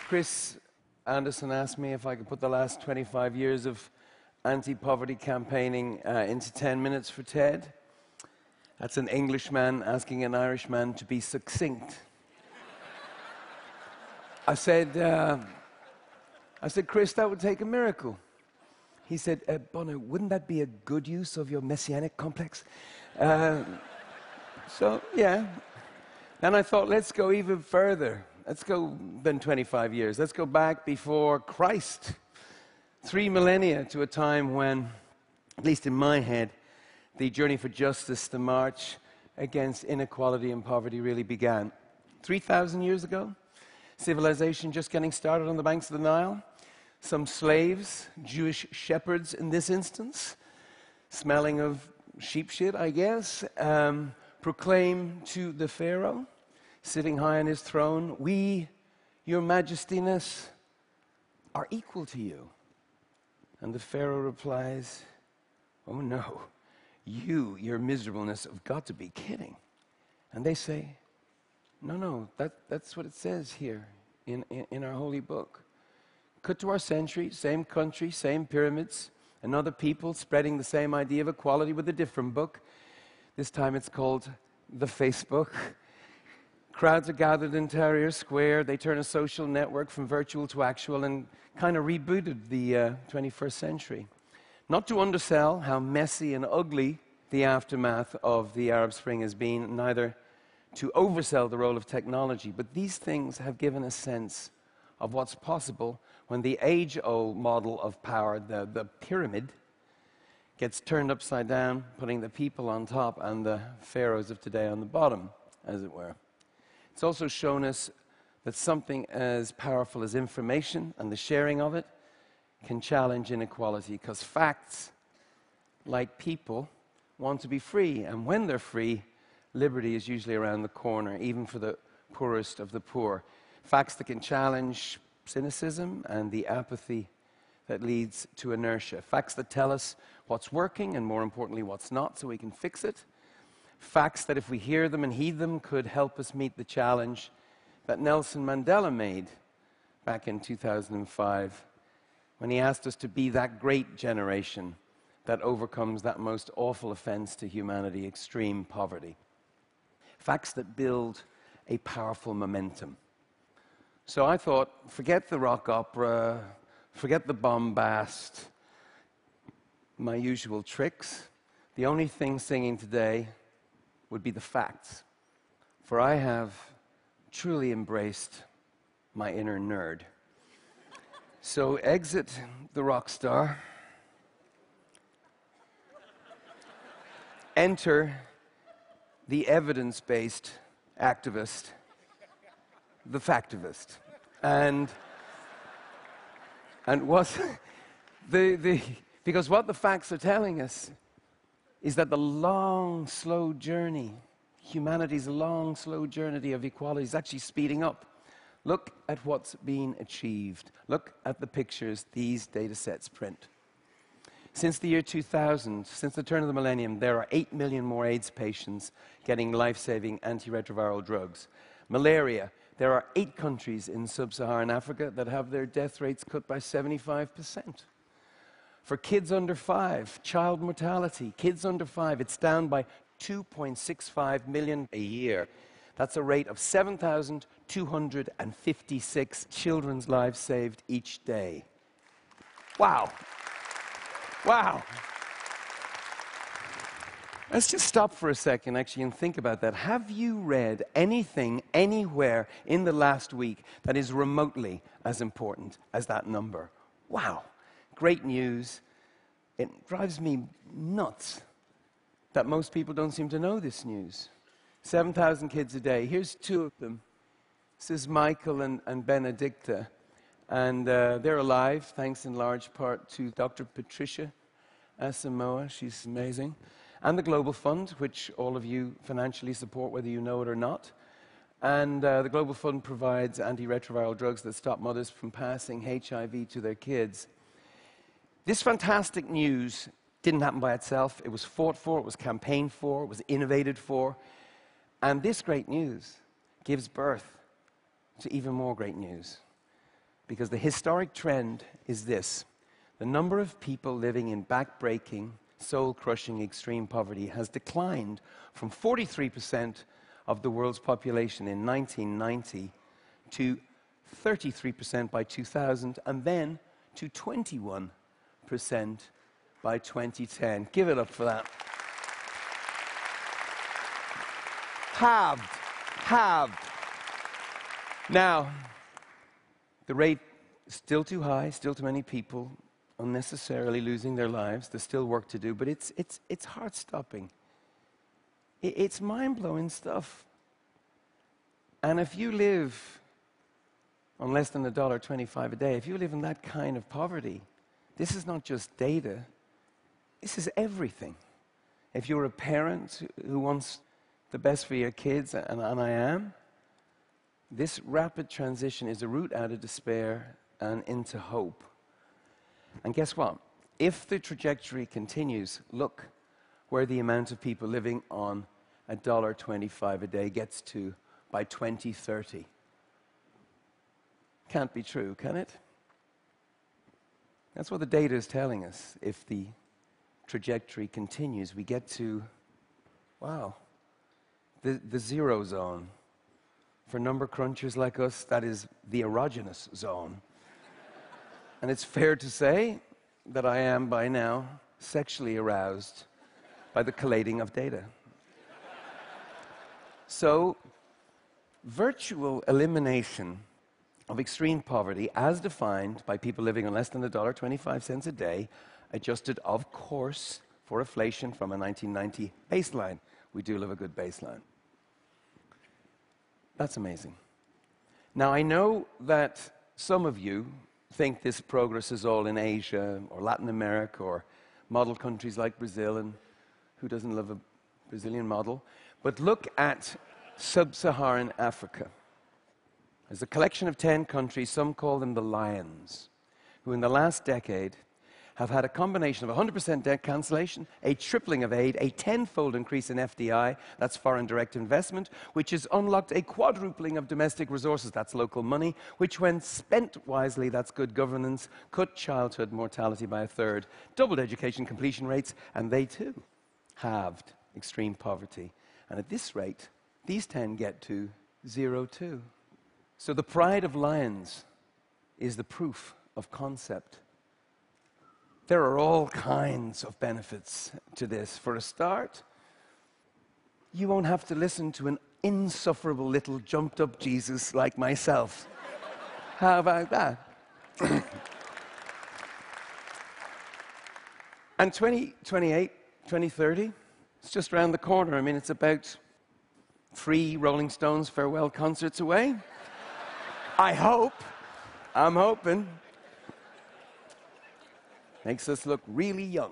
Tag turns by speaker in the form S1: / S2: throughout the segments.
S1: Chris Anderson asked me if I could put the last 25 years of anti-poverty campaigning into 10 minutes for TED. That's an Englishman asking an Irishman to be succinct. I said, Chris, that would take a miracle. He said, Bono, wouldn't that be a good use of your messianic complex? So, yeah. Then I thought, let's go even further. Let's go than 25 years. Let's go back before Christ. 3 millennia to a time when, at least in my head, the journey for justice, the march against inequality and poverty really began. 3,000 years ago, civilization just getting started on the banks of the Nile. Some slaves, Jewish shepherds in this instance, smelling of sheep shit, I guess, proclaim to the Pharaoh, sitting high on his throne, "We, your majestiness, are equal to you." And the Pharaoh replies, "Oh no, you, your miserableness, have got to be kidding." And they say, no, that's what it says here in our holy book. Cut to our century, same country, same pyramids, and other people spreading the same idea of equality with a different book. This time it's called the Facebook. Crowds are gathered in Tahrir Square. They turn a social network from virtual to actual and kind of rebooted the 21st century. Not to undersell how messy and ugly the aftermath of the Arab Spring has been, neither to oversell the role of technology, but these things have given a sense of what's possible when the age-old model of power, the pyramid, gets turned upside down, putting the people on top and the pharaohs of today on the bottom, as it were. It's also shown us that something as powerful as information and the sharing of it can challenge inequality, because facts, like people, want to be free, and when they're free, liberty is usually around the corner, even for the poorest of the poor. Facts that can challenge cynicism and the apathy that leads to inertia. Facts that tell us what's working and, more importantly, what's not, so we can fix it. Facts that, if we hear them and heed them, could help us meet the challenge that Nelson Mandela made back in 2005 when he asked us to be that great generation that overcomes that most awful offense to humanity, extreme poverty. Facts that build a powerful momentum. So I thought, forget the rock opera, forget the bombast, my usual tricks. The only thing singing today would be the facts. For I have truly embraced my inner nerd. So exit the rock star. Enter the evidence-based activist, the factivist. And what because what the facts are telling us is that the long, slow journey, humanity's long, slow journey of equality is actually speeding up. Look at what's being achieved. Look at the pictures these data sets print. Since the year 2000, since the turn of the millennium, there are 8 million more AIDS patients getting life-saving antiretroviral drugs. Malaria, there are 8 countries in sub-Saharan Africa that have their death rates cut by 75%. For kids under 5, child mortality, kids under 5, it's down by 2.65 million a year. That's a rate of 7,256 children's lives saved each day. Wow. Wow. Let's just stop for a second, actually, and think about that. Have you read anything, anywhere in the last week that is remotely as important as that number? Wow. Great news. It drives me nuts that most people don't seem to know this news. 7,000 kids a day. Here's 2 of them. This is Michael and Benedicta. And they're alive, thanks in large part to Dr. Patricia Asamoah. She's amazing. And the Global Fund, which all of you financially support, whether you know it or not. And the Global Fund provides antiretroviral drugs that stop mothers from passing HIV to their kids. This fantastic news didn't happen by itself. It was fought for, it was campaigned for, it was innovated for. And this great news gives birth to even more great news. Because the historic trend is this: the number of people living in back-breaking, soul-crushing extreme poverty has declined from 43% of the world's population in 1990 to 33% by 2000, and then to 21% by 2010. Give it up for that. Halved. Now, the rate is still too high, still too many people unnecessarily losing their lives. There's still work to do, but it's heart-stopping. It's mind-blowing stuff. And if you live on less than $1.25 a day, if you live in that kind of poverty, this is not just data, this is everything. If you're a parent who wants the best for your kids, and I am, this rapid transition is a route out of despair and into hope. And guess what? If the trajectory continues, look where the amount of people living on $1.25 a day gets to by 2030. Can't be true, can it? That's what the data is telling us. If the trajectory continues, we get to, wow, the zero zone. For number crunchers like us, that is the erogenous zone. And it's fair to say that I am, by now, sexually aroused by the collating of data. So, virtual elimination of extreme poverty, as defined by people living on less than $1.25 a day, adjusted, of course, for inflation from a 1990 baseline. We do love a good baseline. That's amazing. Now, I know that some of you think this progress is all in Asia or Latin America or model countries like Brazil, and who doesn't love a Brazilian model? But look at sub-Saharan Africa. There's a collection of 10 countries, some call them the Lions, who in the last decade have had a combination of 100% debt cancellation, a tripling of aid, a tenfold increase in FDI, that's foreign direct investment, which has unlocked a quadrupling of domestic resources, that's local money, which when spent wisely, that's good governance, cut childhood mortality by a third, doubled education completion rates, and they too halved extreme poverty. And at this rate, these 10 get to 0 too. So the pride of lions is the proof of concept. There are all kinds of benefits to this. For a start, you won't have to listen to an insufferable little jumped-up Jesus like myself. How about that? And 2028, 2030, it's just around the corner. I mean, it's about 3 Rolling Stones farewell concerts away. I hope. I'm hoping. Makes us look really young.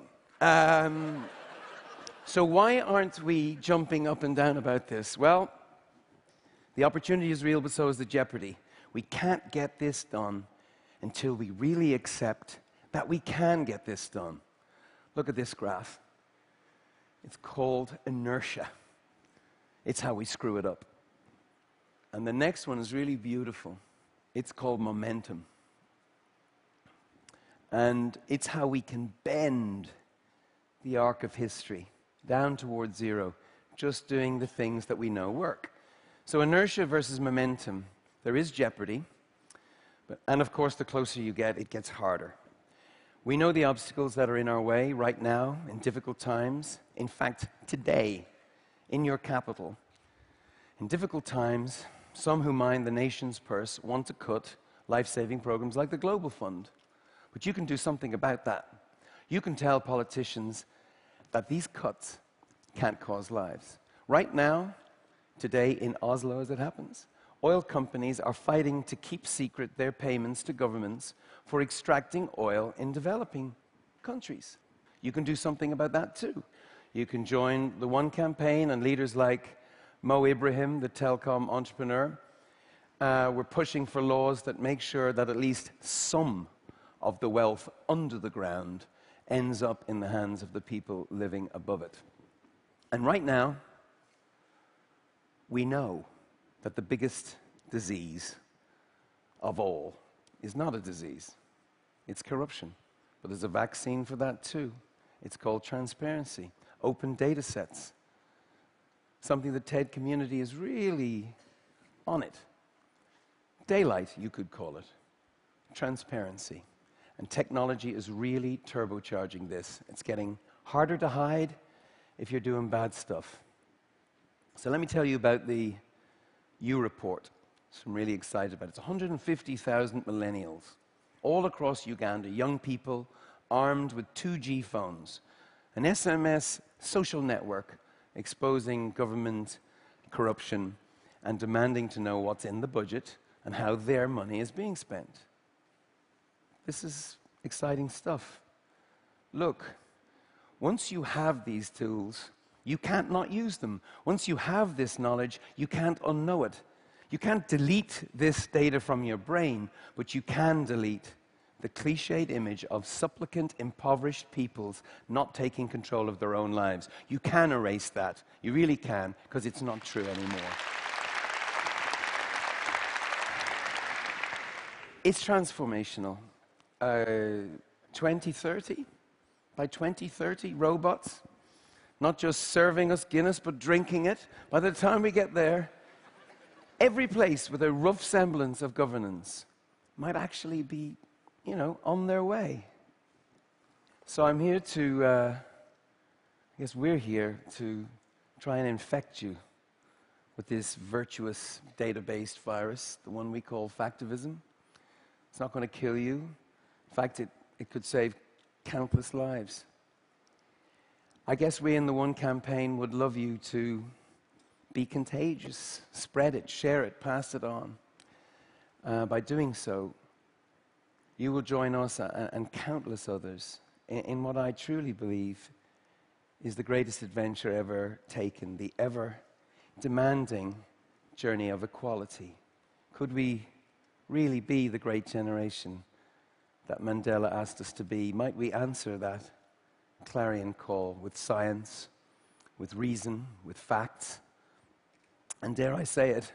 S1: So why aren't we jumping up and down about this? Well, the opportunity is real, but so is the jeopardy. We can't get this done until we really accept that we can get this done. Look at this graph. It's called inertia. It's how we screw it up. And the next one is really beautiful. It's called momentum. And it's how we can bend the arc of history down towards zero, just doing the things that we know work. So inertia versus momentum, there is jeopardy. And of course, the closer you get, it gets harder. We know the obstacles that are in our way right now, in difficult times. In fact, today, in your capital, in difficult times, some who mind the nation's purse want to cut life-saving programs like the Global Fund. But you can do something about that. You can tell politicians that these cuts can't cause lives. Right now, today in Oslo as it happens, oil companies are fighting to keep secret their payments to governments for extracting oil in developing countries. You can do something about that too. You can join the One campaign and leaders like Mo Ibrahim, the telecom entrepreneur, were pushing for laws that make sure that at least some of the wealth under the ground ends up in the hands of the people living above it. And right now, we know that the biggest disease of all is not a disease. It's corruption. But there's a vaccine for that too. It's called transparency, open data sets. Something the TED community is really on it. Daylight, you could call it. Transparency. And technology is really turbocharging this. It's getting harder to hide if you're doing bad stuff. So let me tell you about the U report. So I'm really excited about it. It's 150,000 millennials all across Uganda, young people armed with 2G phones, an SMS social network exposing government corruption and demanding to know what's in the budget and how their money is being spent. This is exciting stuff. Look, once you have these tools, you can't not use them. Once you have this knowledge, you can't unknow it. You can't delete this data from your brain, but you can delete the cliched image of supplicant, impoverished peoples not taking control of their own lives. You can erase that. You really can, because it's not true anymore. It's transformational. 2030? By 2030, robots, not just serving us Guinness, but drinking it. By the time we get there, every place with a rough semblance of governance might actually be, on their way. So I'm here to, I guess we're here to try and infect you with this virtuous data-based virus, the one we call factivism. It's not going to kill you. In fact, it could save countless lives. I guess we in the One campaign would love you to be contagious, spread it, share it, pass it on. By doing so, you will join us and countless others in what I truly believe is the greatest adventure ever taken, the ever demanding journey of equality. Could we really be the great generation that Mandela asked us to be? Might we answer that clarion call with science, with reason, with facts, and dare I say it,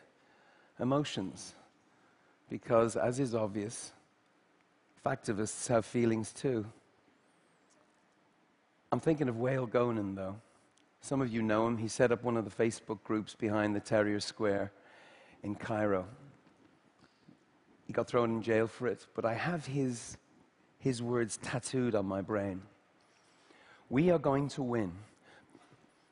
S1: emotions? Because, as is obvious, factivists have feelings too. I'm thinking of Wael Gonan, though. Some of you know him. He set up one of the Facebook groups behind the Tahrir Square in Cairo. He got thrown in jail for it, but I have his words tattooed on my brain. We are going to win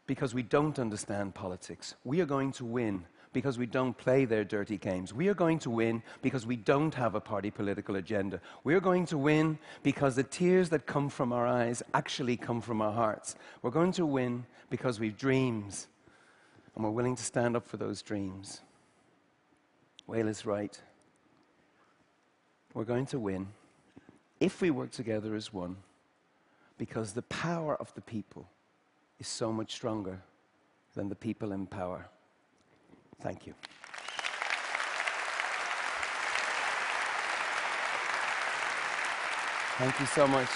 S1: because we don't understand politics. We are going to win because we don't play their dirty games. We are going to win because we don't have a party political agenda. We are going to win because the tears that come from our eyes actually come from our hearts. We're going to win because we've dreams, and we're willing to stand up for those dreams. Wael is right. We're going to win if we work together as one, because the power of the people is so much stronger than the people in power. Thank you. Thank you so much.